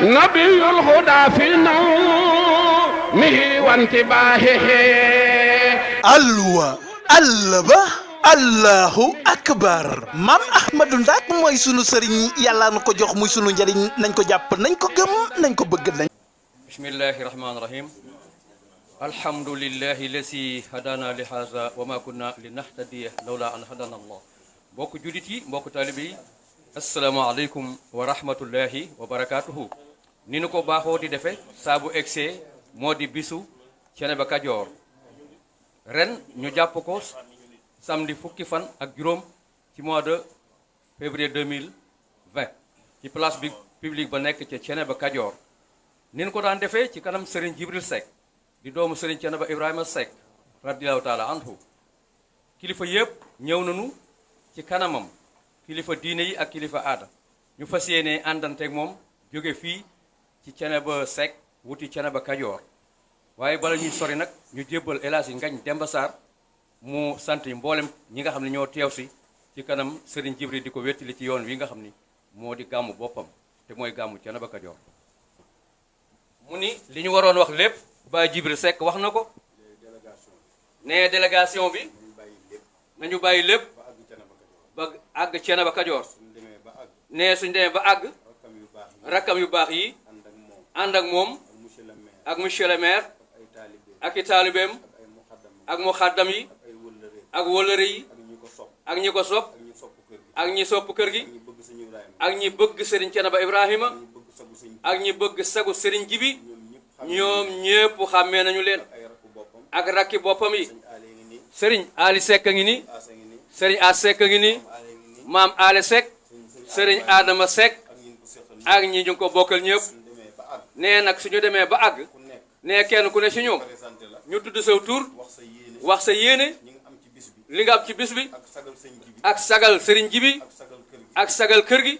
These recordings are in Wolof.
نبي الهدى في نومه وانتباهه alwa allaba allahu akbar maam ahmadou ndak mooy sunu sëriñ yàlla na ko jox muy sunu njëriñ nañ ko jàpp nañ ko gëm nañ ko bëgg nañ bismillahi rahmani rahim alhamdulillahi lasi hadana li haza wa ma kunna linahtadiya lawla an hadana allah mbokk julit yi mbokk taalibe yi asalaamaaleykum wa rahmatullahi wa barakatuhu ni nu ko baaxoo di defe saa bu egsee moo di bisu Thiénaba Kajoor ren ñu jàpp ko samedi fukki fan ak juróom ci mois de février 2020 ci place bi publique ba nekk ca Thiénaba Kajoor ni ñu ko daan defee ci kanam Serigne Jibril Seck di doomu Serigne Thiénaba Ibrahima Seck radiyallahu taala anhu kilifa yëpp ñëw nañu ci kanamam kilifa diine yi ak kilifa aada ñu fas yéene àndanteeg moom jóge fii ci Thiénaba Seck wuti Thiénaba Kajoor waaye bala ñuy sori nag ñu jébbal El Hadji Ngagne Demba Sarr mu sant mboolem ñi nga xam ne ñoo teew si ci kanam Serigne Jibril di ko wettali ci yoon wi nga xam ni moo di gàmmu boppam te mooy gàmmu Thiénaba Kajoor mu ni li ñu waroon wax lépp Baye Jibril Seck wax na ko ne délégation bi nañu bàyyi lépp ba àgg Thiénaba Kajoor ne suñ demee ba àgg rakkam yu baax yi ànd ak moom ak monsieur le maire ak i taalibeem ak mu xaddam yi ak wëllëre yi ak ñi ko sopp ak ñi sopp kër gi ak ñi bëgg Serigne Thiénaba Ibrahima ak ñi bëgg sagu Serigne Jibi ñoom ñépp xàmmee nañu leen ak rakki boppam yi Serigne Ali Seck a ngi ni Serigne A Seck a ngi ni maam Ale Seck Serigne Adama Seck ak ñi ñu ko bokkal ñëpp nee nag suñu demee ba àgg nee kenn ku ne si ñoom ñu tudd saw tur wax sa yéene li nga am ci bis bi ak sagal Serigne Jibi ak sagal kër gi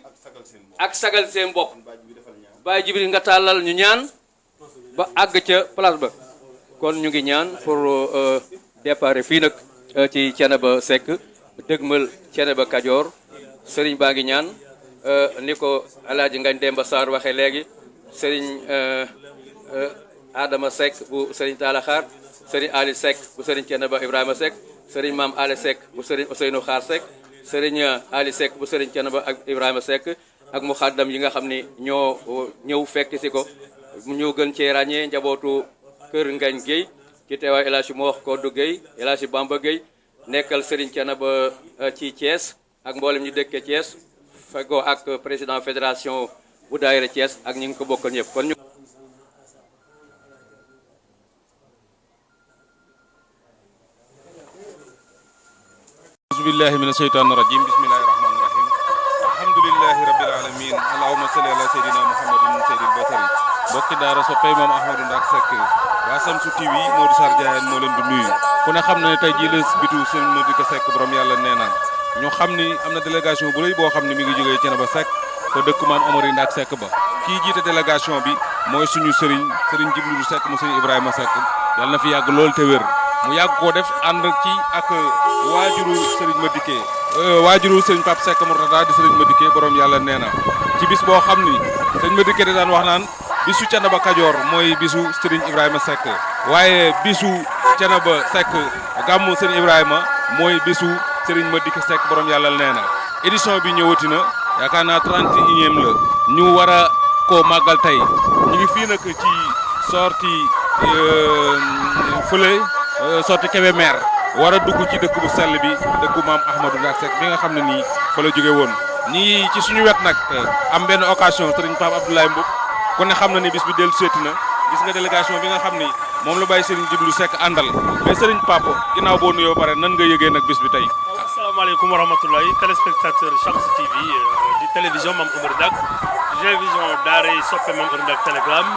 ak sagal seen bopp Baye Jibril nga tàllal ñu ñaan ba àgg ca place ba kon ñu ngi ñaan pour départ fii nag ci Thiénaba Seck dëgmal Thiénaba Kajoor Serigne baa ngi ñaan ni ko El Hadji Ngagne Demba Sarr waxee léegi Serigne Adama Seck bu Serigne Talla Xaar Serigne Ali Seck bu Serigne Thiénaba Ibrahima Seck Serigne Maam Ale Seck bu Serigne Ousseynou Xaar Seck Serigne Ali Seck bu Serigne Thiénaba ak Ibrahima Seck ak mu xaddam yi nga xam ni ñoo ñëw fekk si ko ñu gën cee ràññee njabootu kër Ngagne Gueye ci teewaay El Hadji Mor Kodou Gueye El Hadji Bamba Gueye nekkal Serigne Thiénaba ci Thiès ak mboolem ñu dëkkee Thiès fegoo ak président fédération bu daayira Thiès ak ñi ngi ko bokkal ñëpp kon ñu billahi mina sheytaani rajim bismillahi rahmaani rahim alhamdulillahi rabbil alamin allahumma salli ala seydina muhammadin seydil basari mbokki daara soppey moom Ahmadou Ndak Seck waa Samsu TV Modou Sarr Diayane moo leen di nuyu ku ne xam na ne tey jii la bitu sëñ Madické Seck borom yàlla nee naan ñu xam ni am na délégation bu rëy boo xam ne mi ngi jógee Thiénaba Seck fa dëkk maam Amary Ndak Seck ba kii jiite délégation bi mooy suñu sëriñ Jibrilu Seck mu sëñ Ibrahima Seck yàlla na fi yàgg lool te wér mu yàgg koo def ànd ci ak waajuru Serigne Madické waajuru Serigne Pape Seck Mourtada di Serigne Madické borom yàlla nee na ci bis boo xam ni Serigne Madické da daan wax naan bisu Thiénaba Kajoor mooy bisu Serigne Ibrahima Seck waaye bisu Thiénaba Seck gàmmu Serigne Ibrahima mooy bisu Serigne Madické Seck borom yàlla nee na édition bi ñëwati na yaakaar naa 31e la ñu war a koo màggal tey ñu ngi fii nag ci sortie fële sorti Kébémer war a dugg ci dëkk bu sell bi dëkku maam Ahmadou Ndak Seck bi nga xam ne nii fa la jóge woon ñi ci suñu wet nag am benn occasion Serigne Pape Abdoulaye Mboup ku ne xam na ni bis bi dellu seeti na gis nga délégation bi nga xam ni moom la bàyyi Serigne Jibril Seck àndal mais Serigne Pape ginnaaw boo nuyoo pare nan nga yëgee nag bis bi tey. asalaamaaleykum wa rahmatulahi téléspectateur Shamsu TV di télévision Mame Amary Ndak télévision daara soppe Mame Amary Ndak Telegram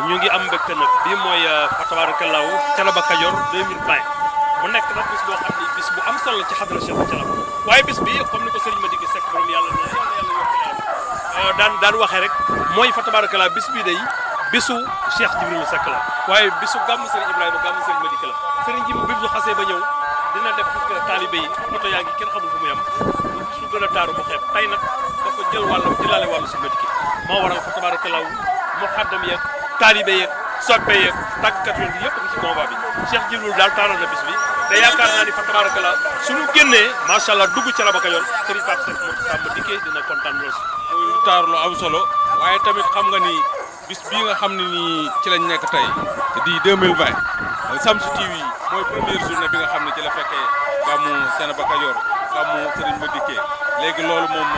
ñu ngi am mbégte nag bii mooy fa tabarakallahu Thiénaba Kajoor 2020 mu nekk nag bis boo xam ni bis bu am solo ci xadra Cheikh Thiénaba waaye bis bi comme ni ko Serigne Madické Seck borom yàlla na yàlla yokk daan waxee rek mooy fa tabarakallahu bis bii day bisu Cheikh Jibril Seck la waaye bisu gàmmu Serigne Ibrahima gàmmu Serigne Madické la Serigne Jibril bi su xasee ba ñëw dina def gis nga taalibe yi oto yaa ngi kenn xamul fu mu yem su gën a taaru bu xeeb tey nag dafa jël wàllam jëlaale wàllu si Madické moo waral fa tabarakallahu mu xaddam yeeg taalibe yeeg soppe yeeg tàggkat yoon bi yëpp ngi ci convoi bi Cheikh Jibril daal taaral na bis bi te yaakaar naa ni fa tabarakallah suñu génnee macha allah dugg ca Raba Kajoor Serigne Pape Seck moo tàmm dikkee dina kontaan lool si muy taar lu am solo waaye tamit xam nga ni bis bii nga xam ne nii ci lañ nekk tey di 2020 Shamsu TV mooy première journée bi nga xam ne ci la fekkee gàmmu Thiénaba Kajoor gàmmu Serigne Madické léegi loolu moom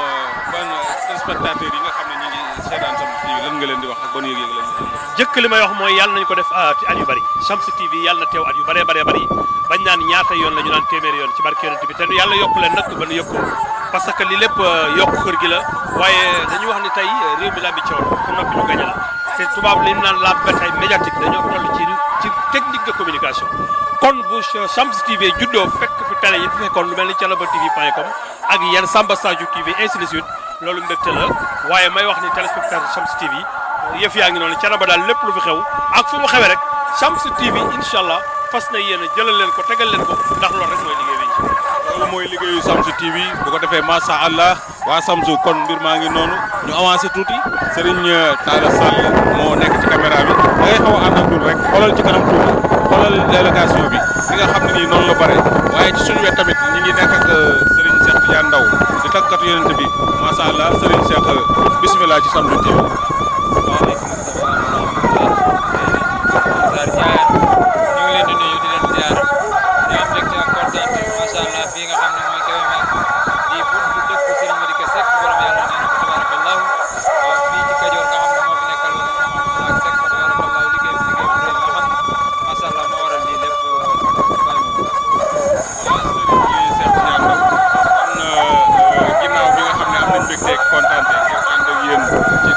ban téléspectateurs yi nga xam ne ñu ngi seetaan Shamsu TV lan nga leen di wax ak ban yëg-yëg lañ jëkk li may wax mooy yàlla nañu ko def ci at yu bari Shamsu TV yàlla na teew at yu bëree bari bañ naan ñaata yoon la ñu naan téeméeri yoon ci barke yonent bi te yàlla yokku leen nag ba nu yokku parce que li lépp yokku kër gi la waaye dañuy wax ni tey réew mi la bi coow ku noppi ñu gañe la te tubaab li ñu naan la bataille médiatique dañoo toll ci technique de communication kon bu Shamsu TV juddoo fekk fi télé yi fi fekkoon lu mel ni Thiénaba TV.com ak yenn Samba Sadio TV ainsi de suite loolu mbégte la waaye may wax ni téléspectateur Shamsu TV yëf yaa ngi noonu Thiénaba daal lépp lu fi xew ak fu mu xewee rek Shamsu TV incha allah fas na yéen a jëlal leen ko tegal leen ko ndax loolu rek mooy liggéey bi loolu mooy liggéeyu Shamsu TV bu ko defee macha allah waa Shamsu kon mbir maa ngi noonu ñu avancé tuuti Serigne Talla Sall moo nekk ci caméra bi da ngay xaw a ànd ak ñun rek xoolal ci kanam tuuti xoolal délégation bi li nga xam ne nii noonu la bare waaye ci suñu wet tamit ñi ngi nekk ak Serigne Cheikh Tidiane Ndaw di tàggatu yonent bi macha allah Serigne Cheikh bismillah ci Shamsu TV.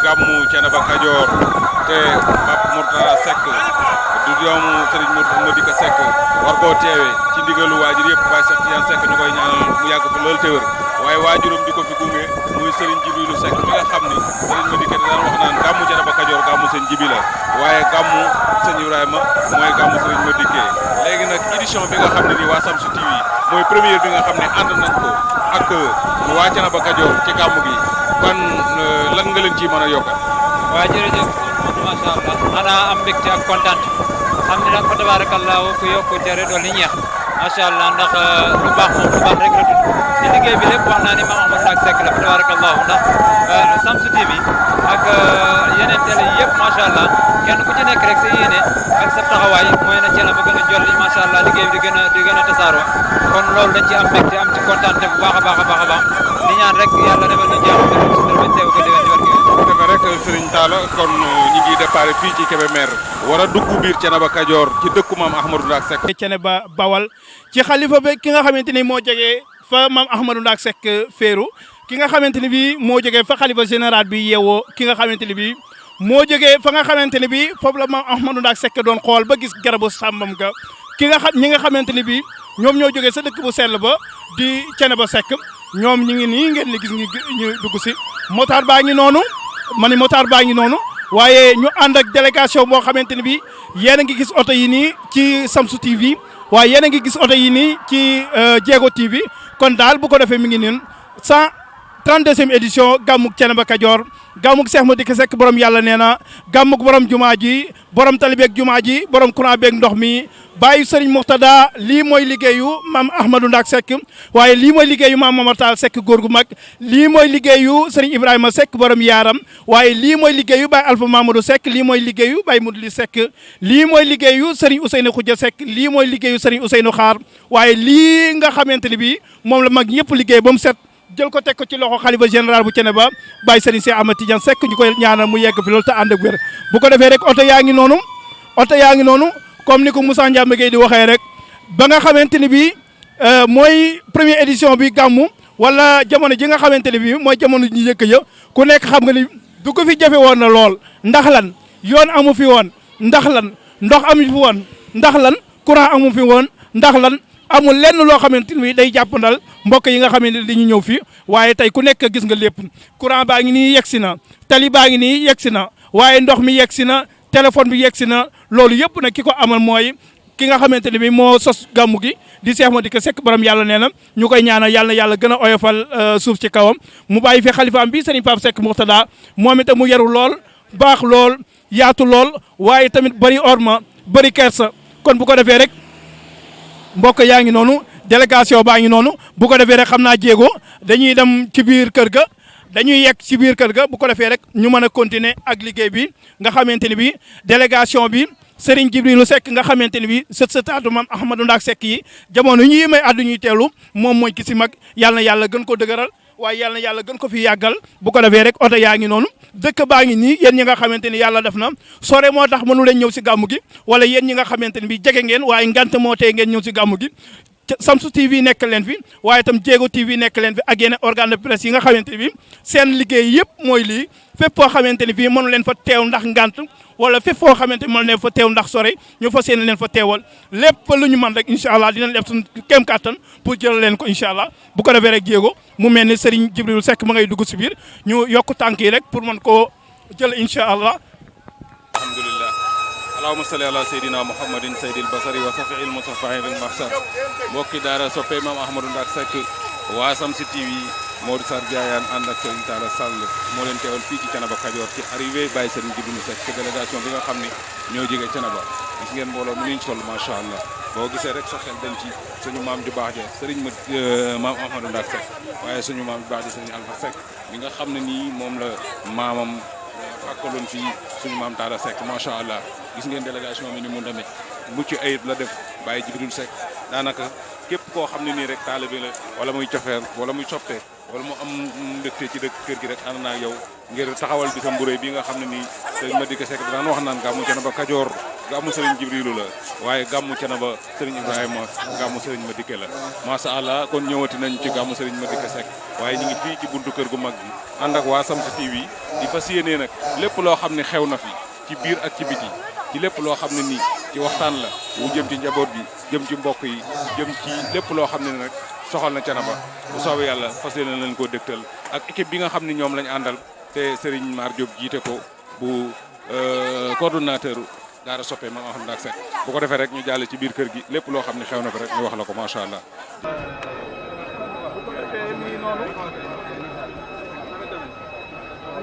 gàmmu Thiénaba Kajoor te Pape Mourtada Seck du doomu Serigne Madické Seck war koo teewe ci ndigalu waajur yëpp Baye Cheikh Tidiane Seck ñu koy ñaanal mu yàgg fi loolu te wér waaye waajuram di ko fi gunge muy Serigne Jibilu Seck mi nga xam ni Serigne Madické daan wax naan gàmmu Thiénaba Kajoor gàmmu sëñ Jibi la waaye gàmmu sëñ Ibrahima mooy gàmmu Serigne Madické léegi nag édition bi nga xam ne nii waa Shamsu TV mooy première bi nga xam ne ànd nañ ko ak waa Thiénaba Kajoor ci gàmmu gi ban lan nga leen ciy mën a yokkal. waaw jërëjëf macha allah xanaa am mbégte ak kontaan xam ne nag fa tabaarakallaahu ku yokku tere dool li ñeex macha allah ndax lu baax moom lu baax rek la tudd ci liggéey bi lépp wax naa ni Mame Ahmadou Ndack Seck la fa tabaarakallaahu ndax Shamsu TV ak yeneen télé yi yëpp macha allah kenn ku ci nekk rek sa yéene ak sa taxawaay mooy na Thiénaba gën a jolli macha allah liggéey bi di gën a tasaaroo kon loolu dañ ci am mbégte am ci kontaan bu baax a baax a baax a baax di ñaan rek yàlla defal ñu jàmm te suñu bañ teew ko déwén ci barke defe rek Serigne Talla kon ñi ngi déparé fii ci Kébémer war a dugg biir Thiénaba Kajoor ci dëkku Mame Ahmadou Ndack Seck. Thiénaba Bawal ci xalifa bi ki nga xamante ni moo jógee fa Mame Ahmadou Ndack Seck féeru ki nga xamante ni bii moo jógee fa xalifa général bi yeewoo ki nga xamante ni bii moo jógee fa nga xamante ni bii foofu la Mame Ahmadou Ndack Seck doon xool ba gis garabu sàmmam ga ki nga xam ñi nga xamante ni bii ñoom ñoo jógee sa dëkk bu sell ba di Thiénaba Seck ñoom ñi ngi nii ngeen di gis ñu dugg si motaar baa ngi noonu ma ni motaar baa ngi noonu waaye ñu ànd ak délégation boo xamante ni bii yéen a ngi gis oto yi nii ci Shamsu TV waaye yéen a ngi gis oto yi nii ci Jéego TV kon daal bu ko defee mi ngi nii 132e édition gàmmug Thiénaba Kajoor gàmmug Cheikh Madické Seck borom yàlla nee na gàmmug borom jumaa ji borom tali beeg jumaa ji borom courant beeg ndox mi bàyyi Serigne Mourtada lii mooy liggéeyu Mame Ahmadou Ndack Seck waaye lii mooy liggéeyu Mame Momar Tall Seck góor gu mag lii mooy liggéeyu Serigne Ibrahima Seck borom yaaram waaye lii mooy liggéeyu Baye Alpha Mamadou Seck lii mooy liggéeyu Baye Moudli Seck lii mooy liggéeyu Serigne Ousseynou Khoudia Seck lii mooy liggéeyu Serigne Ousseynou Xaar waaye lii nga xamante ni bii moom la mag ñëpp liggéey ba mu set jël ko teg ko ci loxo xalifa général bu Thiénaba Baye Serigne Cheikh Ahmed Tidiane Seck ñu koy ñaanal mu yegg fi loolu te ànd ak wér bu ko defee rek oto yaa ngi noonu comme ni ko Moussa Ndiambe Gueye di waxee rek ba nga xamante ni bii mooy première édition bi gàmmu wala jamono ji nga xamante ni bii mooy jamono ji njëkk ya ku nekk xam nga ni du ko fi jafe woon na lool ndax lan yoon amu fi woon ndax lan ndox amu fi woon ndax lan courant amu fi woon ndax lan amul lenn loo xamante ni day jàppandal mbokk yi nga xamante ni dañuy ñëw fii waaye tey ku nekk gis nga lépp courant baa ngi nii yegsi na tali baa ngi nii yegsi na waaye ndox mi yegsi na téléphone bi yegsi na loolu yëpp nag ki ko amal mooy ki nga xamante ne bi moo sos gàmmu gi di Cheikh Madické Seck borom yàlla nee na ñu koy ñaanal yàlla gën a oyofal suuf ci kawam mu bàyyi fi xalifaam bi Serigne Pape Seck Mourtada moom itam mu yaru lool baax lool yaatu lool waaye tamit bëri orma bëri kersa kon bu ko defee rek mbokk yaa ngi noonu délégation baa ngi noonu bu ko defee rek xam naa jéego dañuy dem ci biir kër ga dañuy yegg ci biir kër ga bu ko defee rek ñu mën a continuer ak liggéey bi nga xamante ni bi délégation bi Serigne Djibril Seck nga xamante ni bi sëtaatu Maam Ahmadou Ndack Seck yi jamono ñuy may addu ñuy teelu moom mooy ki si mag yàlla na yàlla gën ko dëgëral waaye yàlla na yàlla gën ko fi yàggal bu ko defee rek oto yaa ngi noonu dëkk baa ngi nii yéen ñi nga xamante ni yàlla def na sore moo tax mënu leen ñëw si gàmmu gi wala yéen ñi nga xamante ni bi jege ngeen waaye ngant moo tee ngeen ñëw si gàmmu gi Shamsu TV nekk leen fi waaye itam Jéego TV nekk leen fi ak yeneen organe de presse yi nga xamante ni bi seen liggéey yëpp mooy lii fépp foo xamante ni bii mënu leen fa teew ndax ngant wala fépp foo xamante ni mënu leen fa teew ndax sore ñu fas yéene leen fa teewal lépp lu ñu mën rek incha allah dinañ def suñu kéem kattan pour jël leen ko incha allah bu ko defee rek Jéego mu mel ni Serigne Djibril Seck ma ngay dugg si biir ñu yokk tànk yi rek pour mën koo jël incha allah. alhamdulillah allahumma salli ala sayyidina muhammadin sayyidil basari wa safiil musafahin bil mahsar mbokki daara soppe Maam Ahmadou Ndack Seck waa Shamsu TV Modou Sarr Diayane ànd ak Serigne Talla Sall moo leen teewal fii ci Thiénaba Kajoor ci arrivé Baye Serigne Djibril Seck ci délégation bi nga xam ne ñoo jógee Thiénaba gis ngeen mbooloo mi niñ sol macha allah boo gisee rek sa xel dem ci suñu maam ju baax ja Serigne Maam Ahmadou Ndack Seck waaye suñu maam ju baax ja Serigne Alpha Seck mi nga xam ne nii moom la maamam fàkkaloon fii suñu maam Talla Seck macha allah gis ngeen délégation bi ni mu demee mucc ayib la def Baye Djibril Seck daanaka képp koo xam ne nii rek taalibe la wala muy cofeer wala muy soppee wala mu am mbégte ci dëkk kër gi rek ànd naa yow ngir taxawal bi sa mburéy bi nga xam ne nii Serigne Madické Seck daan wax naan gàmmu Thiénaba Kajoor gàmmu Serigne Djibrilu la waaye gàmmu Thiénaba Serigne Ibrahima gàmmu Serigne Madické la macha allah kon ñëwati nañ ci gàmmu Serigne Madické Seck waaye ñu ngi fii ci buntu kër gu mag bi ànd ak waa Shamsu TV di fas yéenee nag lépp loo xam ne xew na fi ci biir ak ci biti ci lépp loo xam ne nii ci waxtaan la mu jëm ci njaboot bi jëm ci mbokk yi jëm ci lépp loo xam ne nag soxal na Thiénaba bu soobee yàlla fas yéene nañ koo dégtal ak équipe bi nga xam ne ñoom lañ àndal te Serigne Mar Diop jiite ko bu coordonnateur daara soppe Maam Ahmadou Ndack Seck bu ko defee rek ñu jàll ci biir kër gi lépp loo xam ne xew na fi rek ñu wax la ko macha allah.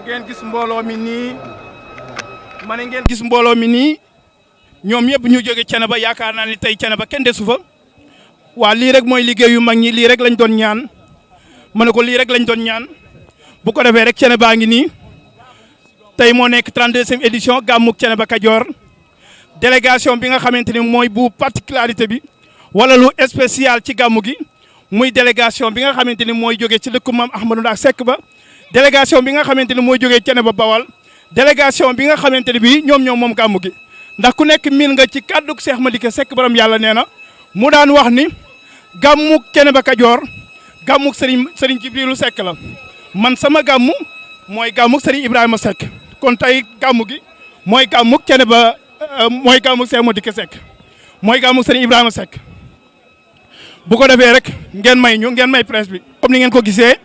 ngeen gis mbooloo mi nii ma ne ngeen gis mbooloo mi nii ñoom yëpp ñu jóge Thiénaba yaakaar naa ni tey Thiénaba kenn desu fa waa lii rek mooy liggéeyu mag ñi lii rek lañ doon ñaan ma ne ko lii rek lañ doon ñaan bu ko defee rek Thiénaba ngi nii tey moo nekk 32e édition gàmmuk Thiénaba Kajoor délégation bi nga xamante ni mooy bu particularité bi wala lu spécial ci gàmmu gi muy délégation bi nga xamante ni mooy jóge ci dëkku Maam Ahmadou Ndack Seck ba délégation bi nga xamante ni mooy jógee Thiénaba Bawal délégation bi nga xamante ne bii ñoom moom gàmmu gi ndax ku nekk miin nga ci kàddug Cheikh Madické Seck borom yàlla nee na mu daan wax ni gàmmuk Thiénaba Kajoor gàmmuk Serigne Djibril Seck la man sama gàmmu mooy gàmmuk Serigne Ibrahima Seck kon tey gàmmu gi mooy gàmmuk Thiénaba mooy gàmmuk Cheikh Madické Seck mooy gàmmuk Serigne Ibrahima Seck bu ko defee rek ngeen may presse bi comme ni ngeen ko gisee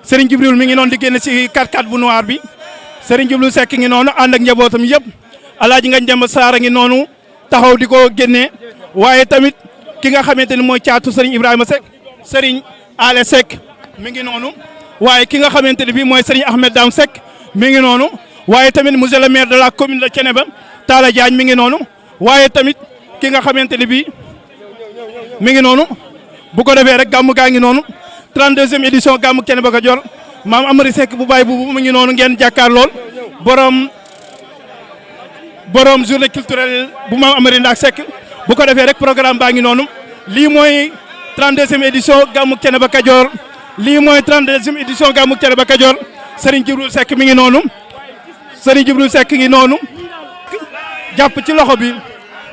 Serigne Djibril mi ngi noonu di génn ci 4x4 bu noir bi Serigne Djibril Seck ngi noonu ànd ak njabootam yëpp alaaji Ngagne Demba Sarr a ngi noonu taxaw di ko génnee waaye tamit ki nga xamante ni mooy caatu Serigne Ibrahima Seck Serigne Ale Seck mi ngi noonu waaye ki nga xamante ni bii mooy Serigne Ahmed Dame Seck mi ngi noonu waaye tamit monsieur le maire de la commune de Thiénaba Talla Diagne mi ngi noonu waaye tamit ki nga xamante ni bii mi ngi noonu bu ko defee rek gàmmu gaa ngi noonu 32e édition gàmmu Thiénaba Kajoor maam Amary Seck bu Baye Boubou mu ngi noonu ngeen jàkkaar lool borom journée culturelle bu maam Amary Ndack Seck bu ko defee rek programme baa ngi noonu lii mooy 32e édition gàmmu Thiénaba Kajoor lii mooy 32e édition gàmmu Thiénaba Kajoor Serigne Djibril Seck mi ngi noonu Serigne Djibril Seck ngi noonu jàpp ci loxo bi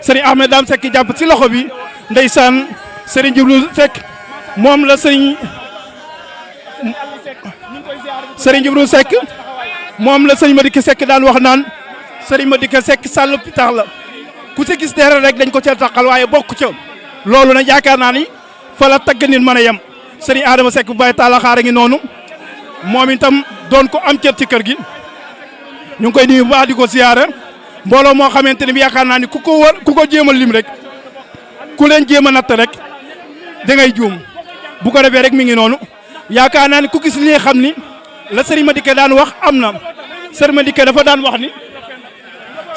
Serigne Ahmed Dame Seck jàpp ci loxo bi ndeysaan Serigne Djibril Seck moom la Serigne Djibril Seck moom la Serigne Madické Seck daan wax naan Serigne Madické Seck sàll pitax la ku ci gis dara rek dañ ko ca taxal waaye bokk ca loolu nag yaakaar naa ni fa la tagg nit mën a yem Serigne Adama Seck bu Baye Talla Xaar a ngi noonu moom itam doon ko am cër ci kër gi ñu ngi koy nuyu bu baax di ko siyaara mbooloo moo xamante ni bi yaakaar naa ni ku ko jéem a lim rek ku leen jéem a natt rek da ngay juum bu ko defee rek mi ngi noonu yaakaar naa ni ku gis li xam ni la Serigne Madické daan wax am na Serigne Madické dafa daan wax ni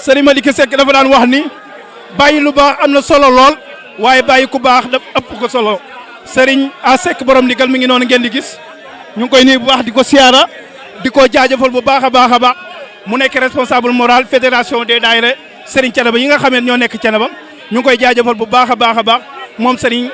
Serigne Madické Seck dafa daan wax ni bàyyi lu baax am na solo lool waaye bàyyi ku baax daf ëpp ko solo Serigne a Seck borom ndigal mi ngi noonu ngeen di gis ñu ngi koy nuyu bu baax di ko siyaara di ko jaajëfal bu baax a baax a baax mu nekk responsable moral fédération des daayira Serigne Thiénaba yi nga xam ne ñoo nekk Thiénaba ñu ngi koy jaajëfal bu baax a baax a baax moom Serigne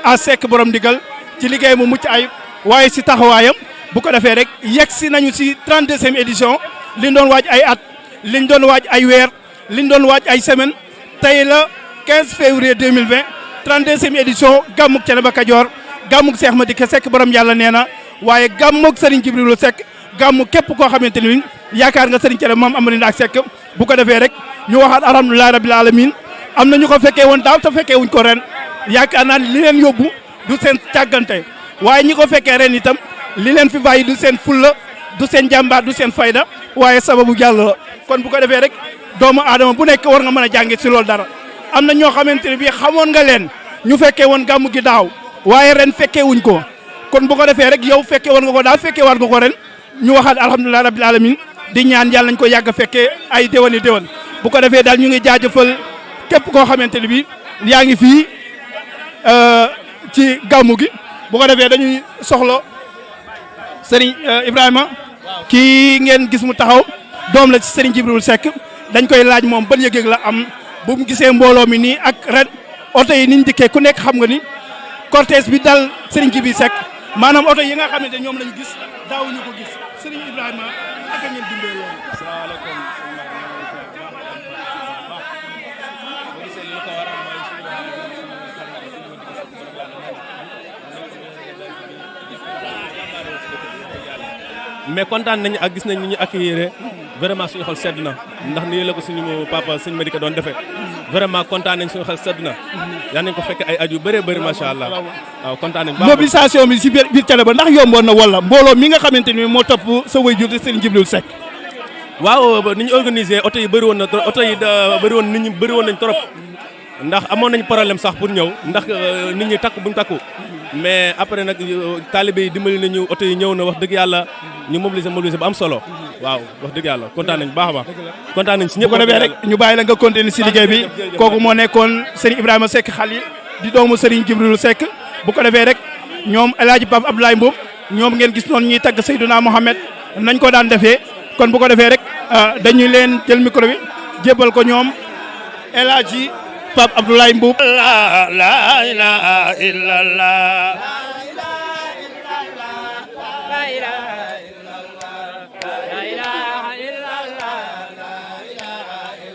a Seck borom ndigal ci liggéey mu mucc ayib waaye si taxawaayam bu ko defee rek yegg si nañu si 32e édition liñ doon waaj ay at liñ doon waaj ay weer liñ doon waaj ay semaine tey la 15 février 2020 32e édition gàmmug Thiénaba Kajoor gàmmug Cheikh Madické Seck borom yàlla nee na waaye gàmmug Serigne Djibril Seck gàmmu képp koo xamante ni yaakaar nga Serigne Thiénaba moom Amary Ndack Seck bu ko defee rek ñu waxaat alhamdulilah rabbil alamin am na ñu ko fekkee woon daaw te fekkee wuñ ko ren yaakaar naa li leen yóbbu du seen càggante waaye ñi ko fekkee ren itam li leen fi bàyyi du seen fulla du seen jàmbaar du seen fayda waaye sababu jàll la kon bu ko defee rek doomu aadama bu nekk war nga mën a jànge si loolu dara am na ñoo xamante ne bii xamoon nga leen ñu fekkee woon gàmmu gi daaw waaye ren fekkee wuñ ko kon bu ko defee rek yow fekkee war nga ko daaw fekkee war nga ko ren ñu waxaat alhamdulilah rabbil alamin di ñaan yàlla nañ ko yàgg a fekkee ay déwéni déwén bu ko defee daal ñu ngi jaajëfal képp koo xamante ne bii yaa ngi fii ci gàmmu gi bu ko defee dañuy soxla Serigne Ibrahima kii ngeen gis mu taxaw doom la ci Serigne Djibril Seck dañ koy laaj moom ban yëg-yëg la am bu mu gisee mbooloo mi nii ak ren oto yi niñ dikkee ku nekk xam nga ni cortège bi dal Serigne Djibril Seck maanaam oto yi nga xamante ñoom lañu gis daawuñu ko gis Serigne Ibrahima ak ngeen dundee loolu. asalaamaaleykum. mais kontaan nañu ak gis nañ ni ñu accueillir vraiment suñu xol sedd na ndax nii la ko suñu papa sëñ Madické doon defee vraiment kontaan nañ suñu xol sedd na yaa nañ ko fekk ay at yu bëree bëri macha allah waaw kontaan nañ mobilisation bi si biir Thiénaba ndax yomboon na wala mbooloo mi nga xamante ni moo topp sa waajur di Serigne Djibril Seck. waaw ni ñu organisé oto yi bëri woon na oto yi bëri woon nit ñi bëri woon nañ trop ndax amoon nañ problème sax pour ñëw ndax nit ñi takku buñ takku mais après nag taalibe yi dimbali nañu oto yi ñëw na wax dëgg yàlla ñu mobiliser bu am solo waaw wax dëgg yàlla kontaan nañ baax a baax kontaan nañ si ñëpp. bu ko defee rek ñu bàyyi la nga continuer si liggéey bi kooku moo nekkoon Serigne Ibrahima Seck Khalil di doomu Serigne Djibril Seck bu ko defee rek ñoom El Hadj Pape Abdoulaye Mbow ñoom ngeen gis noonu ñuy tagg Seydouna Mohamed nañ ko daan defee kon bu ko defee rek dañuy leen jël micro bi jébbal ko ñoom El Hadj Pape Abdoulaye Mbow. la ilaha illallah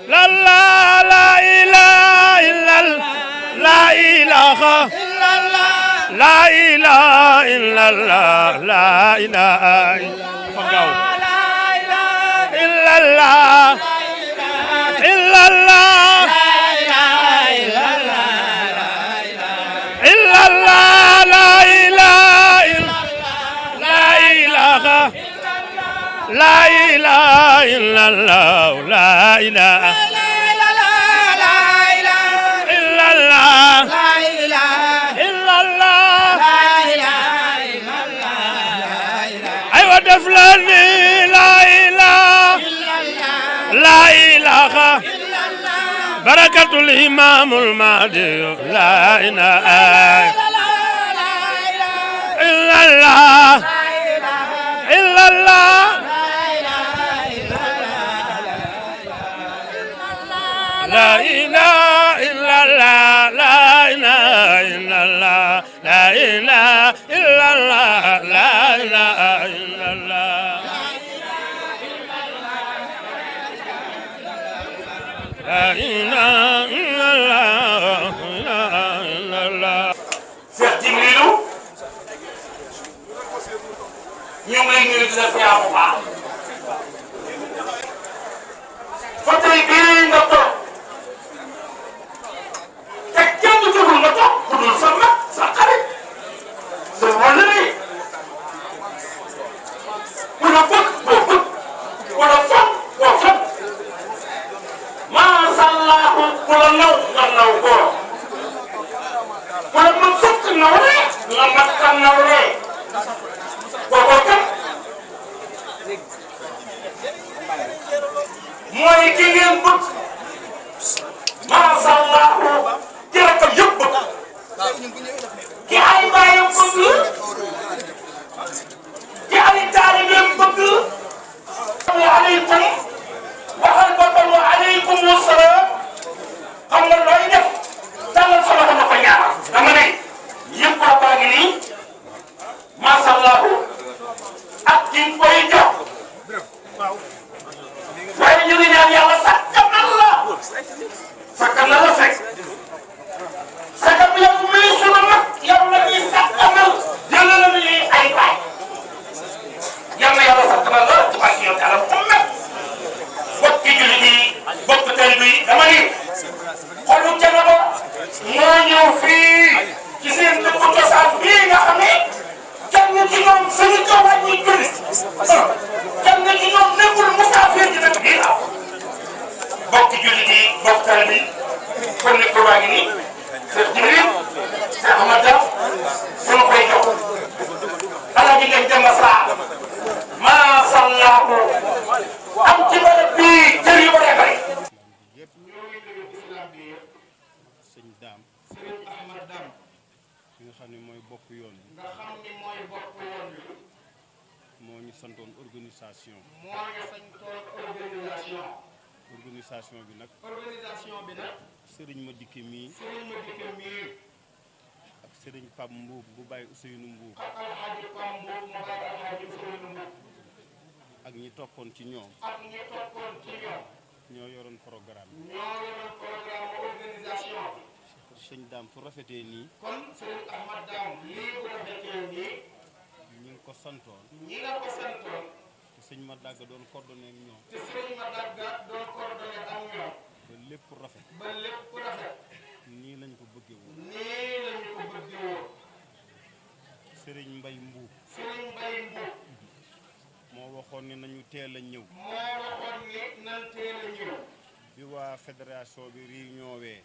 la la ilaha illallah la ilaha illallah la ilaha illallah la ilaha illallah la ilaha illallah la ilaha illallah aywa def la ni la ilaha barakatul imamul mahdi la ilaha illallah la ilaha illallah la ilaha illallah la ilaha illallah la ilaha illallah la ilaha illallah Cheikh Djibril ñu ngi lay nuyu di la siyaar bu baax fa tey bii nga toog te kenn jógul nga toog ku dul sa mag sa xarit sa wóllare ku la bëgg boo bëgg wala fonk boo fonk macha allah ku la naw nga naw ko ku la mën sëkk nawle nga mat ka nawle boobu kat mooy ki ngeen bëgg salaam xam nga looy def tàllal sa loxo nga ko ñaanal dama ne yëpp la baa ngi nii macha allah ak ki nga koy jox waaye ñu ngi ñaan yàlla sakkanal la sakkanal la fekk sakkan bi yow muy sunu mag yow la ñuy sakkanal jëlal la ñuy ay baay yal na yàlla sakkanal la ci barke yow Yàlla Muhammad bokki jullit yi bokk taalibe yi dama ni xolu Thiénaba moo ñëw fii ci seen dëkku cosaan bii nga xam ne kenn ci ñoom suñu ko wàññi jullit kenn ci ñoom nekkul musaafir ci dëkk bii la bokki jullit yi bokk taalibe yi kon nag ko baa ngi nii Cheikh Jibril Cheikh Ahmad Dam ñu koy jox Alaaji Ngagne Demba Sarr macha allah am ci barab bii cër yu bare bare sëñ Daam Sëriñ Ahmad Dam ki nga xam ne mooy bopp yoon bi nga xam ni mooy bopp yoon bi moo ñu santoon organisation moo ñu santoon organisation bi nag sëriñ ma dikke mii ak sëriñ Pam Mbuub bu bàyyi Ousseynou Mbuub ak alxaaji Pam Mbuub mu bàyyi alxaaji Ousseynou Mbuub ak ñi toppoon ci ñoom ñoo yoroon programme organisation sëñ Daam fu rafetee nii kon sëriñ Ahmad Dam lii bu rafetee nii ñi ngi ko santoon ñi nga ko santoon te sëñ ma dàgg doon coordonné ak ñoom te sëriñ ma dàgg doon coordonné ak ñoom ba lépp rafet nii lañ ko bëggee woon sëriñ Mbay Mbuub moo waxoon ne nañu teel a ñëw bi waa fédération bi réunion wee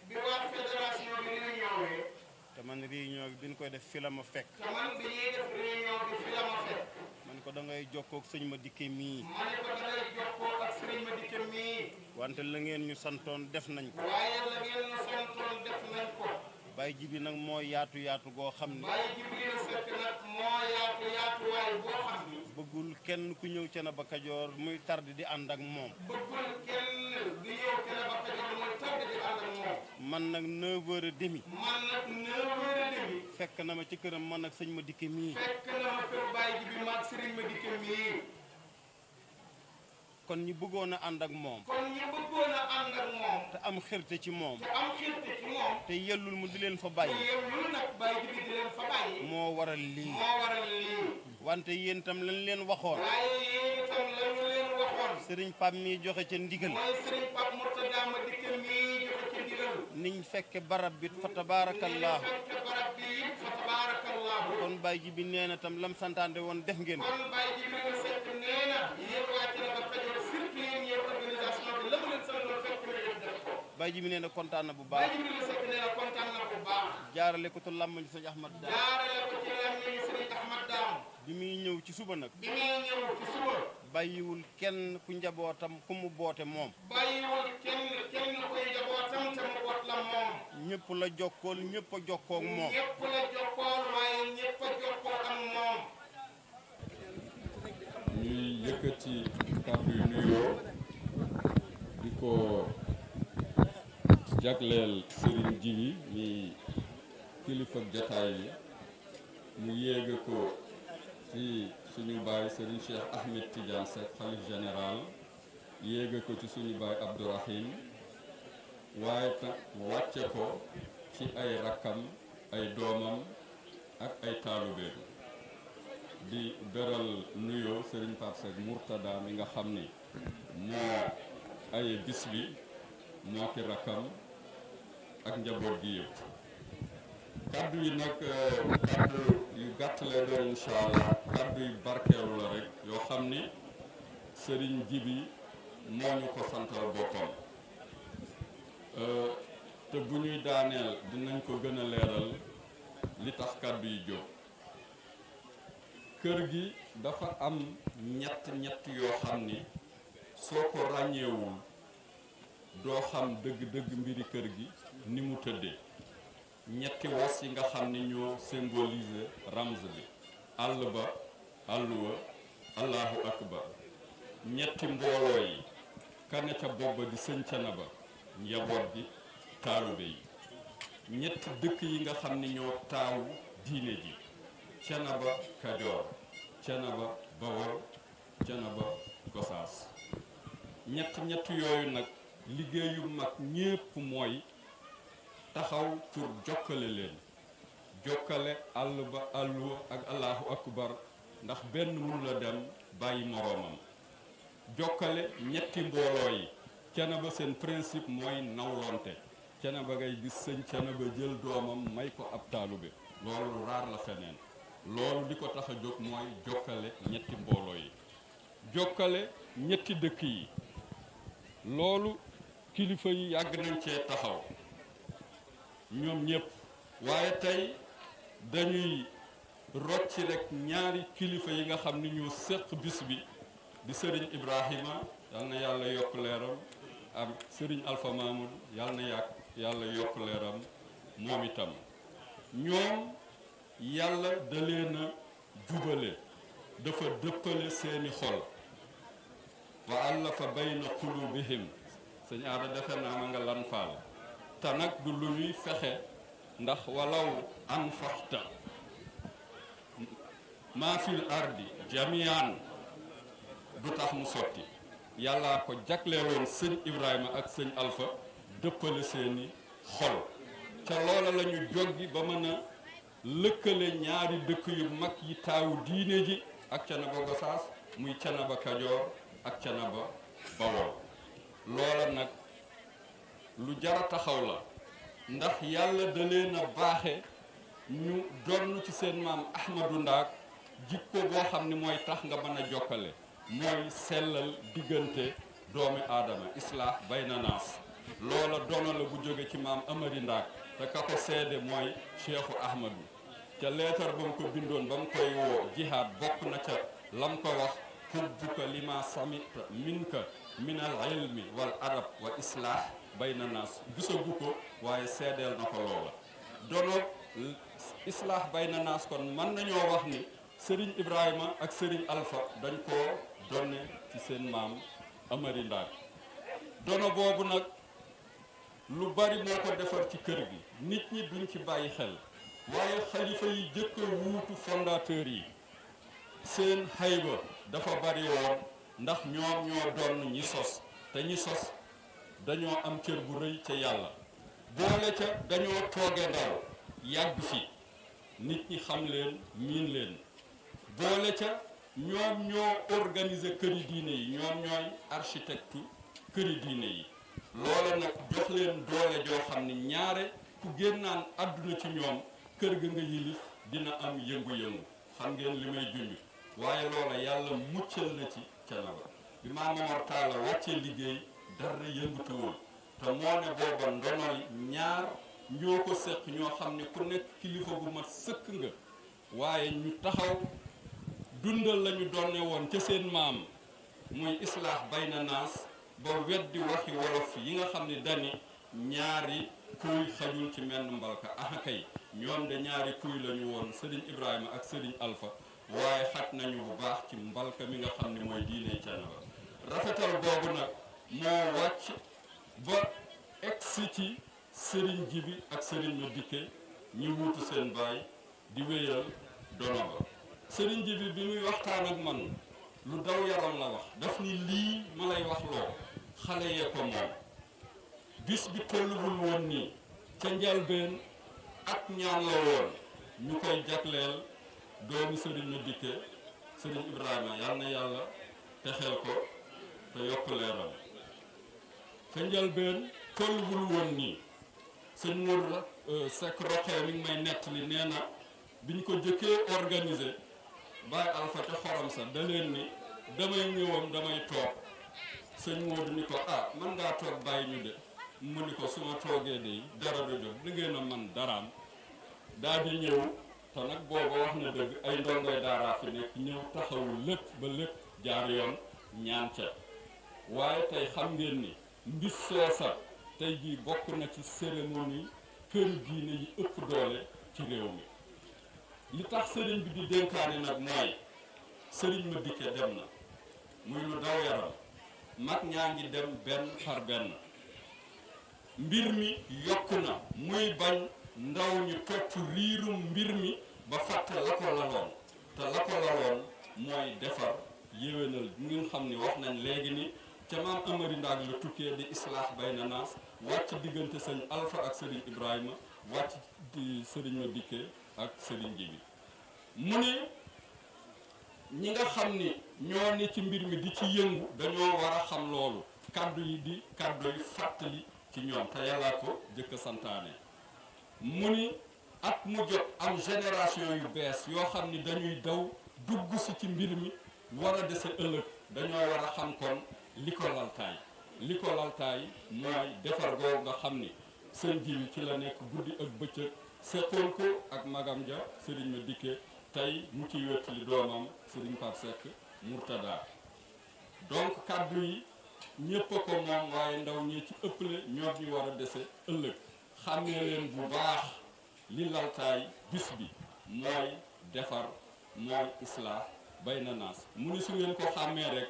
te man réunion bi biñ koy def fi la ma fekk man ko da ngay jokkoo ak sëñ ma dikke mii wante la ngeen ñu santoon def nañ ko Baye Jibi nag moo yaatu yaatu goo xam ne bëggul kenn ku ñëw Thiénaba Kajoor muy tardi di ànd ak moom man nag 9h30 fekk na ma ci këram man ak sëñ ma dikke mii kon ñi bëggoon a ànd ak moom te am xirte ci moom te yellul mu di leen fa bàyyi moo waral lii wante yéen itam lañ leen waxoon sëriñ Pap mi joxe ca ndigal niñ fekke barab bi fa tabaarakallaahu kon Baye Jibi nee na tam lam santaande woon def ngeen ko Baye Jibi nee na kontaan na bu baax jaarale ko ci làmmiñ sëñ Ahmad Dam bi muy ñëw ci suba nag bàyyiwul kenn ku njabootam ku mu boote moom ñëpp la jokkool ñëpp a jokkoo ak moom ñuy yëkkati kàddu yu nuyoo di ko jagleel Serigne Djibi mi kilifa jotaay yi mu yéege ko ci suñu baay Serigne Cheikh Ahmed Tidiane Seck xalif général yéege ko ci suñu baay Abdourahim waaye nag wàcce ko ci ay rakkam ay doomam ak ay taalubeem di beral nuyoo Serigne Pape Seck Mourtada mi nga xam ni moo ay bis bi moo ki rakkam ak njaboot gi yëpp kaddu yi nag kaddu yu gàtt lay doon incha allah kaddu yu barkeelu la rek yoo xam ni Serigne Djibi moo ñu ko santal boppam te bu ñuy daaneel dinañ ko gën a leeral li tax kaddu yi jóg kër gi dafa am ñett yoo xam ni soo ko ràññeewul doo xam dëgg-dëgg mbiri kër gi ni mu tëddee ñetti was yi nga xam ni ñoo symboliser ramz bi àll ba àlluwa allahu akbar ñetti mbooloo yi kane ca bopp ba di sëñ Thiénaba njaboot gi taalibe yi ñetti dëkk yi nga xam ni ñoo taawu diine ji Thiénaba Kajoor Thiénaba Bawol Thiénaba Gosaas ñett yooyu nag liggéeyu mag ñépp mooy taxaw pour jokkale leen jokkale àll ba àlluwa ak allahu akbar ndax benn mun la dem bàyyi moroomam jokkale ñetti mbooloo yi Thiénaba seen principe mooy nawlonte Thiénaba ngay gis sëñ Thiénaba jël doomam may ko ab taalube loolu raar la feneen loolu di ko tax a jóg mooy jokkale ñetti mbooloo yi jokkale ñetti dëkk yi loolu kilifa yi yàgg nañ cee taxaw ñoom ñépp waaye tey dañuy rocci rekk ñaari kilifa yi nga xam ni ñu séq bis bi di sëriñ Ibrahima yal na yàlla yokk leeram ak sëriñ Alpha Mamoud yal na yàlla yokk leeram moom itam ñoom yàlla da leen a jubale dafa dëppale seeni xol wa allafa bayna qulubihim sëñ aada defe naa ma nga lan faal te nag du lu ñuy fexe ndax walaw anfaqta maa fil ardi jamian du tax mu sotti yàllaa ko jagleeloon sëñ Ibrahima ak sëñ Alpha dëppale seeni xol ca loola la ñu joggi ba mën a lëkkale ñaari dëkk yu mag yi taawu diine ji ak Thiénaba Gosaas muy Thiénaba Kajoor ak Thiénaba Bawol loola nag lu jara taxaw la ndax yàlla da leen a baaxe ñu donn ci seen maam Ahmadou Ndaak jikko boo xam ni mooy tax nga mën a jokkale mooy sellal diggante doomi aadama islaax bayna naas loola dono la bu jóge ci maam Amari Ndaak te ka ko seede mooy Cheikhu Ahmadou ca leetar ba mu ko bindoon ba mu koy woo jihaad bokk na ca lam ko wax hubbuka lima samita minka min al ilmi wal adab wa islaax bayna naas gisagu ko waaye seedeel na ko loola dono islaax bayna naas kon mën nañoo wax ni Serigne Ibrahima ak Serigne Alpha dañ koo donne ci seen maam Amari Ndaak dono boobu nag lu bari moo ko defar ci kër gi nit ñi duñ ci bàyyi xel waaye xalifa yi jëkk a wuutu fondateur yi seen xayba dafa bari woon ndax ñoom ñoo doon ñi sos te ñi sos dañoo am cër bu rëy ca yàlla boole ca dañoo tooge ndaw yàgg fi nit ñi xam leen miin leen boole ca ñoom ñoo organiser këri diine yi ñoom ñooy architecte këri diine yi loola nag jox leen doole joo xam ni ñaare ku génnaan àdduna ci ñoom kër ga nga yilif dina am yëngu-yëngu xam ngeen li may junj waaye loola yàlla muccal na ci Thiénaba bi Maam Momar Talla wàccee liggéey dara yëngutuwul te moo ne booba ndonol ñaar ñoo ko seq ñoo xam ne ku nekk kilifa bu mat sëkk nga waaye ñu taxaw dundal lañu donne woon ca seen maam muy islaax bayna naas ba weddi waxi wolof yi nga xam ne dani ñaari kuy xajul ci menn mbalka kay ñoom de ñaari kuy lañu woon Serigne Ibrahima ak Serigne Alpha waaye xaj nañu bu baax ci mbalka mi nga xam ne mooy diine Thiénaba rafetal boobu nag moo wàcc ba egsi ci Serigne Jibi ak Serigne ma dikke ñi wuutu seen baay di wéyal dono ba Serigne Jibi bi muy waxtaan ak man lu daw yaram la wax daf ni lii ma lay wax loo xale yee ko moom bis bi tolluwul woon nii ca njalbeen ak ñaan la woon ñu koy jagleel doomu sëriñ ma dikke sëriñ Ibrahima yal na yàlla texeel ko te yokk leeram ca njalbeen tolluwul woon nii sëñ Mour Seck Roxee mi ngi may nettali nee na biñ ko jëkkee organiser Baye Alpha ca xorom sa da leen ni damay ñëwam damay toog sëñ Modou ni ko man ngaa toog bàyyi ñu de mu ni ko suma toogee de dara du jóg li ngeen a man daraam daal di ñëw te nag booba wax na dëgg ay ndongoy daaraa fi nekk ñëw taxawul lépp ba lépp jaar yoon ñaan ca waaye tey xam ngeen ni mbis soosa tey jii bokk na ci cérémonie kër diine yi ëpp doole ci réew mi li tax sëriñ bi di dénkaane nag mooy sëriñ ma dikke dem na muy lu daw yaram mag ñaa ngi dem benn par benn mbir mi yokku na muy bañ ndaw ñu topp riirum mbir mi ba fàtte la ko laloon te la ko laloon mooy defar yéwénal ngeen xam ni wax nañ léegi ni ca maam Amari Ndaag la tukkee di islaax bayna naas wàcc diggante sëñ Alpha ak sëriñ Ibrahima wàcc di sëriñ ma dikkee ak sëriñ Jibi mu ne ñi nga xam ni ñoo ni ci mbir mi di ci yëngu dañoo war a xam loolu kàddu yi di kàddu yi fàttali ci ñoom te yàllaa ko jëkk santaane mu ni at mu jot am génération yu bees yoo xam ni dañuy daw dugg si ci mbir mi war a dese ëllëg dañoo war a xam kon li ko laltaay mooy defar googu nga xam ni sëñ Jibi ci la nekk guddi ak bëccëg seqoon ko ak magam ja sëriñ ma dikke tey mu ciy wettali doomam sëriñ Pape Seck Murtada donc kàddu yi ñépp a ko moom waaye ndaw ñi ci ëpple ñoo ci war a dese ëllëg xàmmee leen bu baax li laltaay bis bi mooy defar mooy islaax bayna naas mu ni su ngeen ko xàmmee rek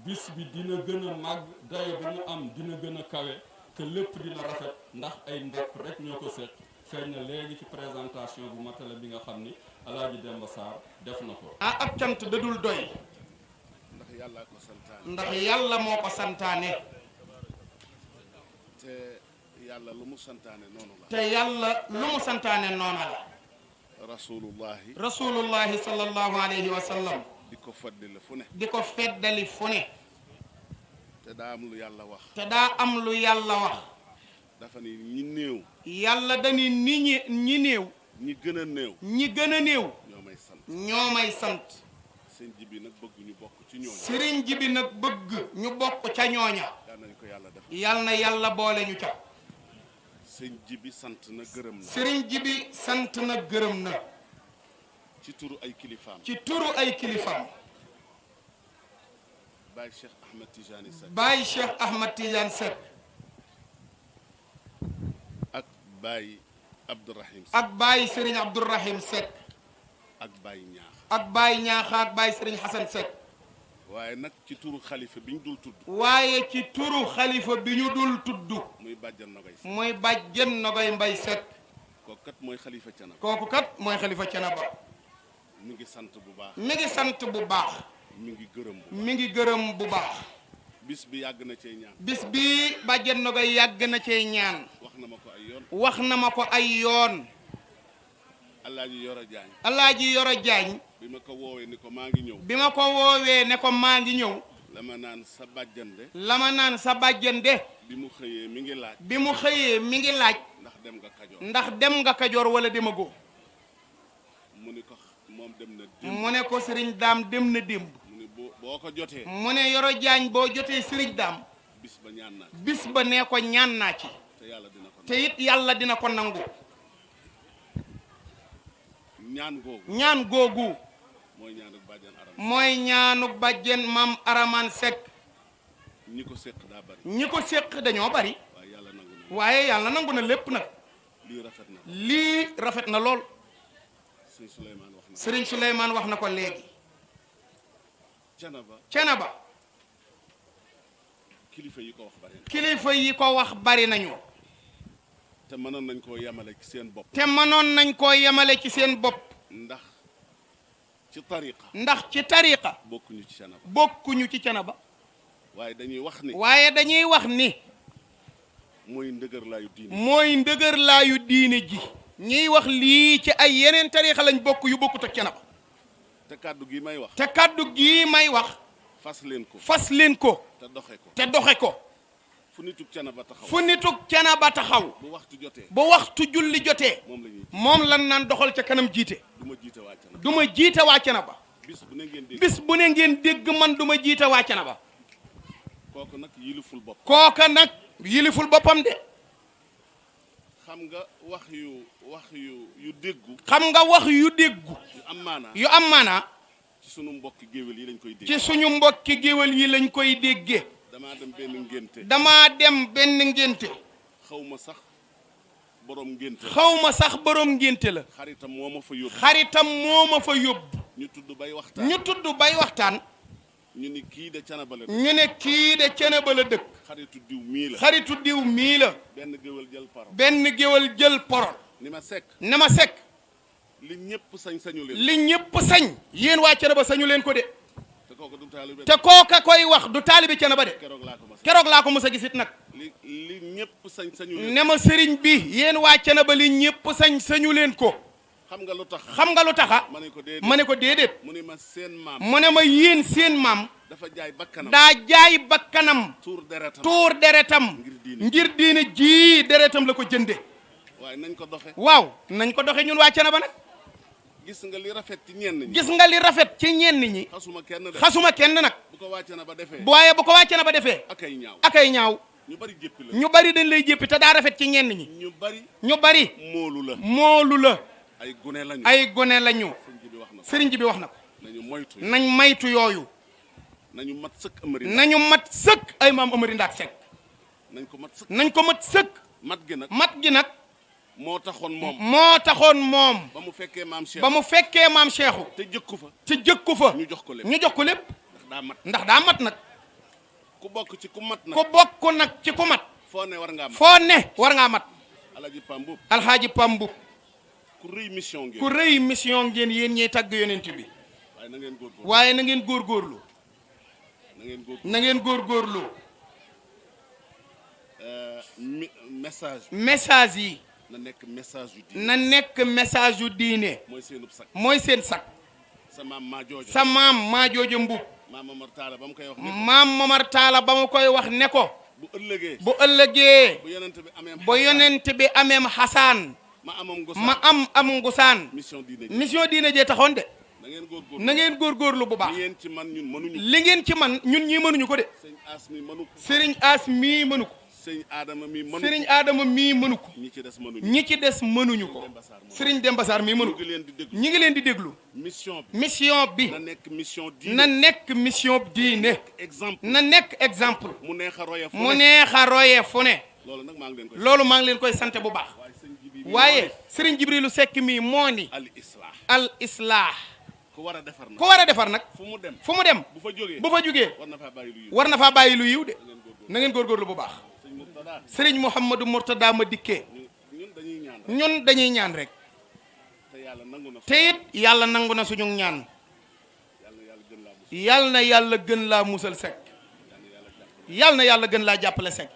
bis bi dina gën a màgg dayo ba mu am dina gën a kawe te lépp dina rafet ndax ay mbokk rek ñoo ko seq feeñ na léegi ci présentation bu matale bi nga xam ni Alaaji Demba Sarr def na ko. ab cant dadul doy ndax yàlla ko santaane. ndax yàlla moo ko santaane. te yàlla lu mu santaane noonu la. te yàlla lu mu santaane noonu la. rasulullahi sallallahu alayhi wa sallam. di ko feddali fu ne. di ko feddali fu ne. te daa am lu yàlla wax. te daa am lu yàlla wax. dafa ni ñi néew. yàlla dañuy ñi néew. ñi gën a néew. ñi gën a néew. ñoo may sant. ñoo may sant. sëñ Jibi nag bëgg ñu bokk ci ñooña. sëriñ Jibi nag bëgg ñu bokk ca ñooña. yal nañ ko yàlla def. yal na yàlla boole ñu ca. sëñ Jibi sant na gërëm na. sëriñ Jibi sant na gërëm na. ci turu ay kilifaam. ci turu ay kilifaam. Baye Cheikh Ahmed Tidiane Seck. Baye Cheikh Ahmed Tidiane Seck. ak Baye Abdourahim Seck. ak Baye Serigne Abdourahim Seck. ak Baye Ñaax. ak Baye Ñaaxa ak Baye Serigne Hassan Seck. waaye nag ci turu xalifa bi ñu dul tudd. waaye ci turu xalifa bi ñu dul tudd. muy bàjjen Nogay Seck. muy bàjjen Nogay Mbay Seck. kooku kat mooy xalifa Canaba. kooku kat mooy xalifa Canaba. mi ngi sant bu baax. mi ngi sant bu baax. mi ngi gërëm bu baax. mi ngi gërëm bu baax. bis bi yàgg na cee ñaan. bis bi bàjjen Nogay yàgg na cee ñaan. wax na ma ko ay yoon. wax na ma ko ay yoon. Alaaji Yoro Jaañ. Alaaji Yoro Jaañ. bi ma ko woowee ni ko maa ngi ñëw. bi ma ko woowee ne ko maa ngi ñëw. la ma naan sa bàjjan de. la ma naan sa bàjjan de. bi mu xëyee mi ngi laaj. bi mu xëyee mi ngi laaj. ndax dem nga Kajoor. ndax dem nga Kajoor wala demagoo. mu ni ko moom dem na démb. mu ne ko sëriñ daam dem na démb. mu ni boo ko jotee. mu ne Yoro Jaañ boo jotee sëriñ daam. bis ba ñaan naa ci. bis ba nee ko ñaan naa ci. te yàlla dina ko. te it yàlla dina ko nangu. ñaan googu. ñaan googu. mooy ñaanuk bàjjen Aram. mooy ñaanuk bàjjen maam Araman Seck. ñi ko séq daa bari. ñi ko séq dañoo bari. waaye yàlla nangu na. waaye yàlla nangu na lépp nag. lii rafet na. lii rafet na lool. sëriñ Souleymane wax na. sëriñ Souleymane wax na ko léegi. Canaba. kilifa yi ko wax bari na. kilifa yi ko wax bari nañu. te mënoon nañ koo yemale ci seen bopp. te mënoon nañ koo yemale ci seen bopp. ndax ci tariqa. ndax ci tariqa. bokkuñu ci Canaba. bokkuñu ci Canaba. waaye dañuy wax ni. waaye dañuy wax ni. mooy ndëgërlaayu diine. mooy ndëgërlaayu diine ji. ñiy wax lii ci ay yeneen tariqa lañ bokk yu bokkut ak Canaba. te kàddu gi may wax. te kàddu gii may wax. fas leen ko. fas leen ko. te doxe ko. te doxe ko. fu nitug Canaba taxaw. fu nitug Canaba taxaw. bu waxtu jotee. bu waxtu julli jotee. moom lan naan doxal ca kanam jiite. du ma jiite waa Canaba. du ma jiite waa Canaba. bis bu ne ngeen dégg. bis bu ne ngeen dégg man du ma jiite waa Canaba. kooku nag yiliful bopp. kooka nag yiliful boppam de. xam nga wax yu déggu. xam nga wax yu déggu. yu am maanaa. yu am maanaa. ci sunu mbokki géwél yi lañ koy dégg. ci suñu mbokki géwél yi lañ koy déggee. damaa dem benn ngénte. damaa dem benn ngénte. xaw ma sax borom ngénte. xaw ma sax borom ngénte la. xaritam moo ma fa yóbbu. xaritam moo ma fa yóbbu. ñu tudd bay waxtaan. ñu tudd bay waxtaan. ñu ni kii de Canaba la dëkk. ñu ne kii de Canaba la dëkk. xaritu diw mii la. xaritu diw mii la. benn géwal jël parole. benn géwal jël parole. ni ma sekk. ne ma sekk. li ñëpp sañ sañu leen. li ñëpp sañ. yéen waa Thiénaba sañu leen ko de. te kooku du taalibe. te kooka koy wax du taalibe Thiénaba de. keroog laa ko mës a gisit nag. li ñëpp sañ sañu leen. ne ma sëriñ bi yéen waa Thiénaba li ñëpp sañ sañu leen ko. xam nga lu tax. xam nga lu taxa. ma ne ko déedéet. mu ne ma seen maam. mu ne ma yéen seen maam. dafa jaay bakkanam. daa jaay bakkanam. tuur deretam. ngir diine ji deretam la ko jënde waaye nañ ko doxe. waaw nañ ko doxe ñun waa Thiénaba nag. gis nga li rafet ci ñenn ñi. gis nga li rafet ci ñenn ñi. xasuma kenn de. xasuma kenn nag. bu ko waa Thiénaba defee. waaye bu ko waa Thiénaba defee. akay ñaaw akay ñaaw. ñu bari jéppi la. ñu bari dañ lay jéppi te daa rafet ci ñenn ñi. ñu bari. moolu la. ay gone lañu. ay gone lañu. sëriñ bi wax na ko. nañ maytu yooyu. nañu mat sëkk Amari. nañu mat sëkk ay maam Amari Ndaak Seck. nañ ko mat sëkk. mat gi nag. moo taxoon moom. ba mu fekkee maam Cheikh. ba mu fekkee maam Cheikhu. te jëkku fa. ñu jox ko lépp. ndax daa mat nag. ku bokk ci ku mat nag. ku bokk nag ci ku mat. foo ne war ngaa mat. Alxaaji Pambub. ku rëy mission ngeen yéen ñiy tagg yonent bi. waaye na ngeen góorgóorlu. na ngeen góorgóorlu. message yi. na nekk message yu diine. na nekk message yu diine. mooy seen sak. sa maam maa jooja mbub. maam Mamar Taala ba mu koy wax ne ko. bu ëllëgee. bu yonent bi ameem xasaan. ma am ngusaan. mission diine jee taxoon de. na ngeen góorgóorlu bu baax. li ngeen ci man ñun ñii mënuñu ko de. sëriñ As mii mënu ko. sëriñ Adama mii mënu ko. ñi ci des mënuñu ko. sëriñ Demba Sarr mii mënu ko. ñi ngi leen di déglu. mission bi. na nekk mission diine. na nekk mission diine. na nekk exemple. mu neex a roye fu ne. loolu maa ngi leen koy sant bu baax. waaye sëriñ Jibrilu Seck mii moo ni. al islah. ku war a defar nag. fu mu dem. bu fa jógee. war na faa bàyyi lu yiw de. na ngeen góorgóorlu bu baax. sëriñ Mouhamadou Mourtada ma dikkee. ñun dañuy ñaan rek. te it yàlla nangu na suñu ñaan. yal na yàlla gën laa musal Seck. yal na yàlla gën laa jàppale Seck.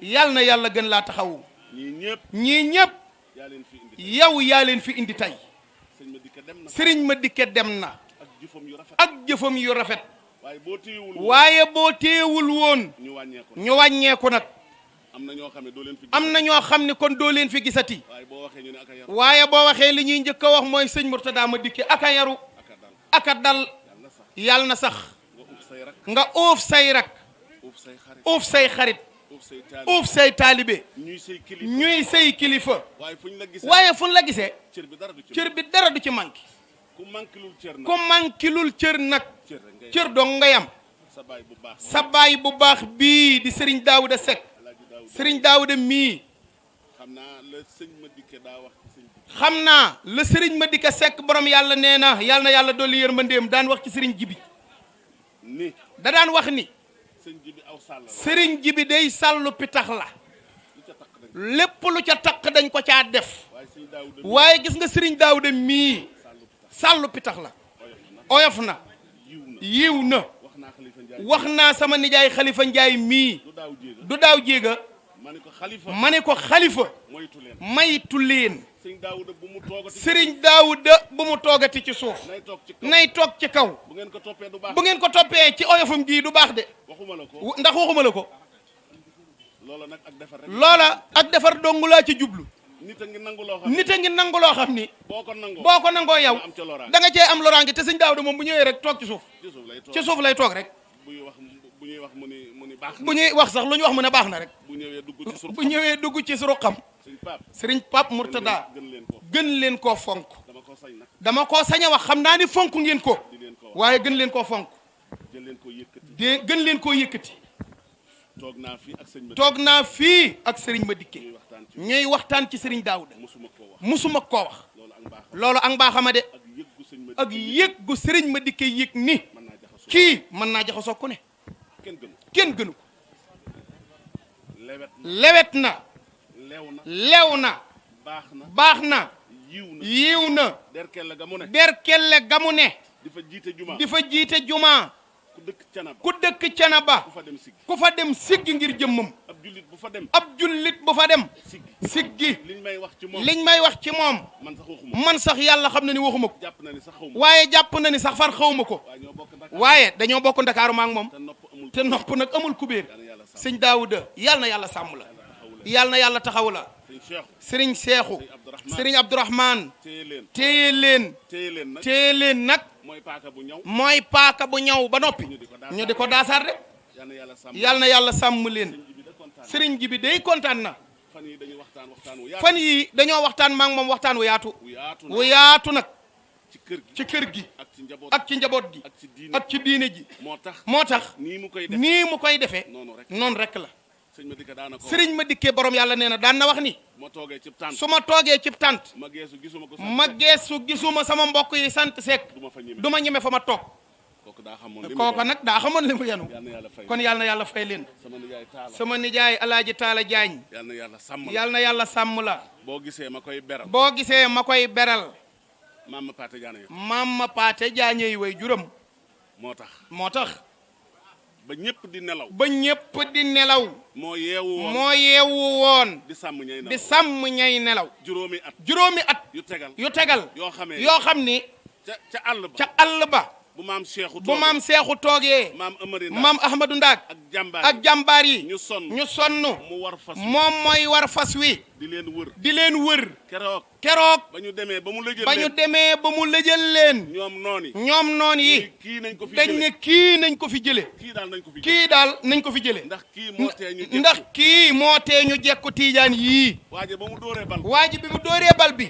yal na yàlla gën laa taxawu. ñii ñëpp. yow yaa leen fi indi tey. sëriñ ma dikke dem na. ak jëfam yu rafet. waaye boo téewul woon. ñu wàññeeku nag. am na ñoo xam ne kon doo leen fi gisati. waaye boo waxee li ñuy njëkk a wax mooy sëñ Mourtada ma dikke aka yaru. aka dal. yàlla na sax. nga uuf say rak. uuf say xarit. uuf say taalibe. ñuy say kilifa. waaye fu ñu la gisee. cër bi dara du ci manqué. ku manquilul cër nag. cër dong nga yam. sa baay bu baax bii di Serigne Daouda Seck. Serigne Daouda mii. xam naa la Serigne Madika Seck borom yàlla nee na yàlla dolli yërmandeem daan wax ci Serigne Jibi. da daan wax ni. Serigne Jibi day sàllu pitax la. lépp lu ca taq dañ ko caa def. waaye gis nga Serigne Daouda mii. sàllu pitax la. oyof na. yiw na. wax naa sama nijaay Khalifa Ndiaye mii. du daaw jéega. ma ne ko xalifa. maytu leen. Serigne Daouda bu mu toogati ci suuf. nay toog ci kaw. bu ngeen ko toppee ci oyofam gii du baax de. ndax waxuma la ko. loola ak defar dong laa ci jublu. nit a ngi nangu loo xam ni. boo ko nangoo yow. da nga cee am loraange te sëñ Daouda moom bu ñëwee rek toog ci suuf. ci suuf lay toog rek. bu ñuy wax sax lu ñu wax mu ne baax na rek. bu ñëwee dugg ci ruqam. sëriñ Pape Mourtada gën leen koo fonk. dama koo sañ a wax xam naa ni fonk ngeen ko. waaye gën leen koo fonk. gën leen koo yëkkati. toog naa fii ak sëriñ Madické ñuy waxtaan ci sëriñ Daouda musuma koo wax. loolu ak mbaaxama de. ak yëg gu sëriñ Madické yëg ni kii mën naa jaxasoo ku ne. kenn gënu ko. lewet na lew na baax na yiw na derkelle gamu ne di fa jiite juma ku dëkk Canaba ku fa dem siggi ngir jëmmam ab jullit bu fa dem siggi liñ may wax ci moom man sax yàlla xam na ni waxuma ko waaye jàpp na ni sax far xawma ko waaye dañoo bokk Ndakaaru ma ak moom te nopp nag amul kubéer sëñ Daawuda yàlla na yàlla sàmm la yàlla na yàlla taxaw la sëriñ Seexu sëriñ Abdourahman téye leen nag mooy paaka bu ñaw ba noppi ñu di ko daasaar rek yàlla na yàlla sàmm leen sëriñ ji bi day kontaan na fan yi dañoo waxtaan maa ngi moom waxtaan wu yaatu nag ci kër gi ak ci njaboot gi ak ci diine ji moo tax nii mu koy defee noonu rek la sëriñ ma dikkee borom yàlla nee na daan na wax ni su ma toogee cib tànt ma geesu gisuma sama mbokk yi sant Seck du ma ñeme fa ma toog kooka nag daa xamoon li mu yenu kon yàlla na yàlla fay leen sama nijaay Alaaji Taala Jaañ yàlla na yàlla sàmm la boo gisee ma koy beral Mama Paate Jaañey way juram moo tax ba ñëpp di nelaw moo yeewu woon di sàmm ñay nelaw juróomi at yu tegal yoo xam ni ca àll ba bu maam Seexu toogee maam Ahmadou Ndaak ak jàmbaar yi ñu sonn moom mooy war fas wi di leen wër keroog ba ñu demee ba mu lëjal leen ñoom noon yi dañ ne kii nañ ko fi jële kii daal nañ ko fi jële ndax kii moo tee ñu jekku tiijaan yii waaji bi mu dóoree bal bi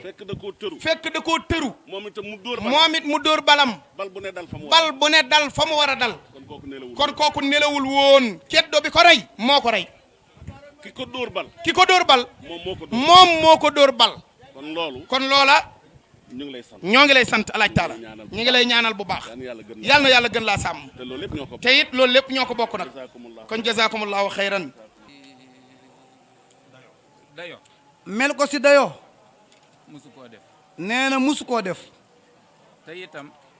fekk da koo tëru moom it mu dóor balam bal bu ne dal fa mu war a dal kon kooku nelawul woon ceddo bi ko rey moo ko rey ki ko dóor bal moom moo ko dóor bal kon loola ñoo ngi lay sant alaaj taala ñu ngi lay ñaanal bu baax yal na yàlla gën laa sàmm te it loolu lépp ñoo ko bokk nag kon jazakumullahu xayran mel ko si dayo musu koo def nee na musu koo def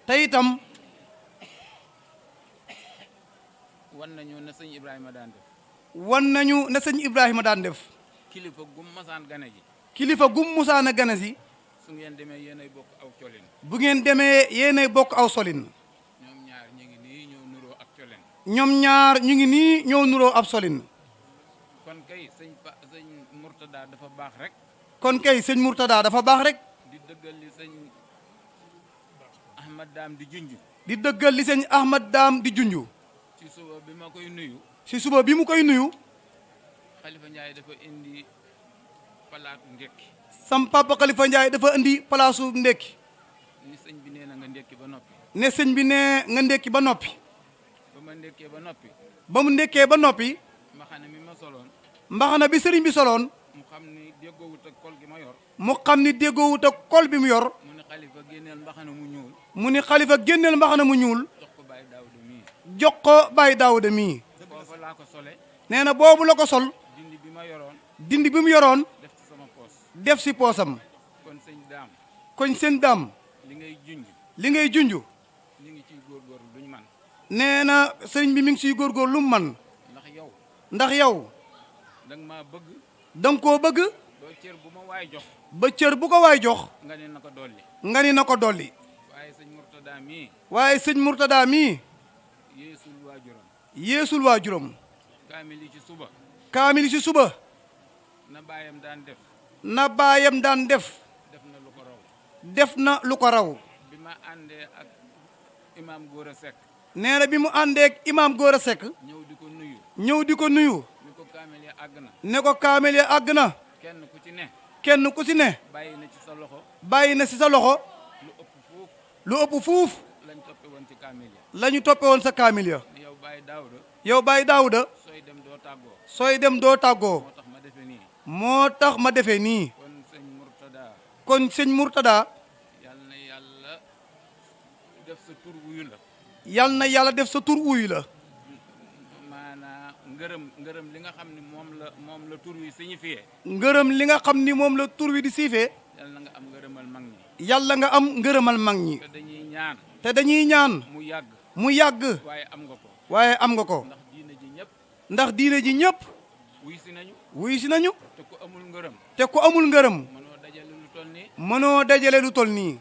te itam wan nañu ne sëñ Ibrahima daan def kilifa gum masaan gane ji kilifa gum musaana gane si su ngeen demee yéenay bokk aw colin bu ngeen demee yéenay bokk aw solin ñoom ñaar ñu ngi nii ñoo nuroo ak colin ñoo nuroo ab solin kon kay sëñ Murtada dafa baax rek kon kay sëñ Murtada dafa baax rek di dëggal li sëñ Ahmad Daam di junj di junj ci suba bi ma koy nuyu ci suba bi mu koy nuyu Khalifa Ndiaye dafa indi palaatu ndekki sam papa Khalifa Ndiaye dafa indi palaasu ndekki ni sëñ bi nee na nga ndekki ba noppi ne sëñ bi nee nga ndekki ba noppi ba mu ndekkee ba noppi mbaxana mi ma soloon mbaxana bi sëriñ bi soloon mu xam ni déggoowut ak kol gi ma yor kol bi mu yor mu ni Khalifa génneel mbaxana mu ñuul jox ko Baye Daouda mii foofa laa ko sole nee na boobu la ko sol dindi bi mu yoroon def ci sama poos def si poosam kon sëñ daam li ngay junj ñu ngi ciy góorgóorlu luñ man nee na sëriñ bi mi ngi siy góorgóorlu lu mu man ndax yow danga maa bëgg danga koo bëgg ba cër bu ma waay jox ba cër bu ko waay jox nga ni na ko dolli waaye sëñ Murtada mii yeesul waajuram kaamil yi ci suba na baayam daan def def na lu ko raw bi ma àndee ak imaam Góora Seck nee na bi mu àndee ak imaam Góora Seck ñëw di ko nuyu ne ko kaamil ya àgg na kenn ku ci ne bàyyi na ci sa loxo lu ëpp fuuf lañu toppe woon sa kaamil ya yow Baye Daouda sooy dem doo tàggoo moo tax ma defee nii kon sëñ Murtada yal na yàlla def sa tur wuyu la maanaa ngërëm li nga xam ni moom la tur wi signifié. ngërëm li nga xam ni moom la tur wi di siifee. yàlla nga am ngërëmal mag ñi. yàlla nga am ngërëmal mag ñi. te dañuy ñaan. mu yàgg. waaye am nga ko. waaye am nga ko. ndax diine ji ñëpp. wuy si nañu. te ku amul ngërëm. te ku amul ngërëm. mënoo dajale lu toll nii. mënoo dajale lu toll nii.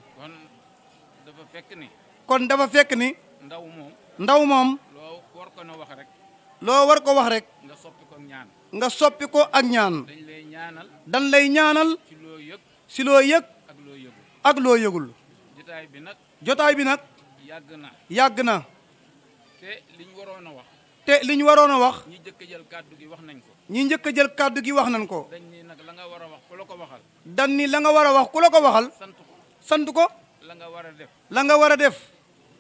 kon dafa fekk ni. ndaw moom. loo war ko na wax rek. loo war ko wax rek. nga soppi ko ak ñaan. nga soppi ko ak ñaan. dañ lay ñaanal. ci loo yëg. ci loo yëg. ak loo yëgul. jotaay bi nag. yàgg na. te liñ waroon a wax. ñi njëkk a jël kàddu gi wax nañ ko. ñi njëkk a jël kàddu gi wax nañ ko. dañ ni nag la nga war a wax ku la ko waxal. dañ ni la nga war a wax ku la ko waxal. sant ko. la nga war a def. la nga war a def.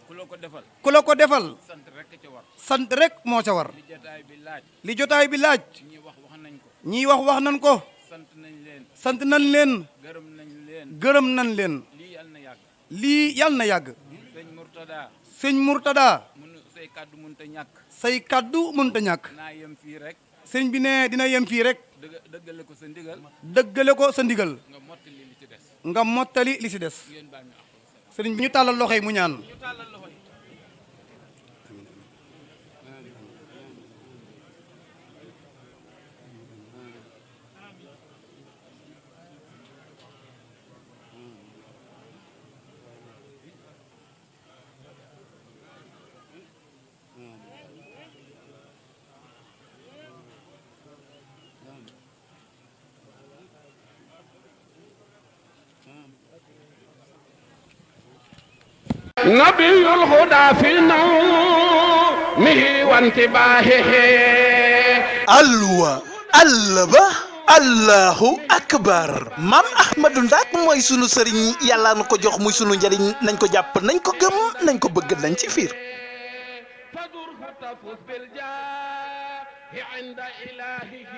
ku la ko defal. ku la ko defal. sant rek ca war. sant rek moo ca war. li jotaay bi laaj. li jotaay bi laaj. ñi wax nañ ko. ñi wax nañ ko. sant nañ leen. sant nañ leen. gërëm nañ leen. gërëm nañ leen. lii yàlla na yàgg. lii yàlla na yàgg. sëñ Mourtada. sëñ Mourtada. say kaddu mënta ñàkk. say kaddu mënta ñàkk. naa yem fii rek. sëñ bi ne dina yem fii rek. dëggale ko sa ndigal. dëggale ko sa ndigal. nga mottali li ci des. nga mottali li ci des. sëriñ bi ñu tàllal loxo yi mu ñaan. نبي الهدى في نومه وانتباهه alluwa allaba allahu akbar maam ahmadou Ndak mooy sunu sëriñ yàlla na ko jox muy sunu njariñ nañ ko jàpp nañ ko gëm nañ ko bëgg nañ ci fiir فدر فتفوز بالجاه عند إلهه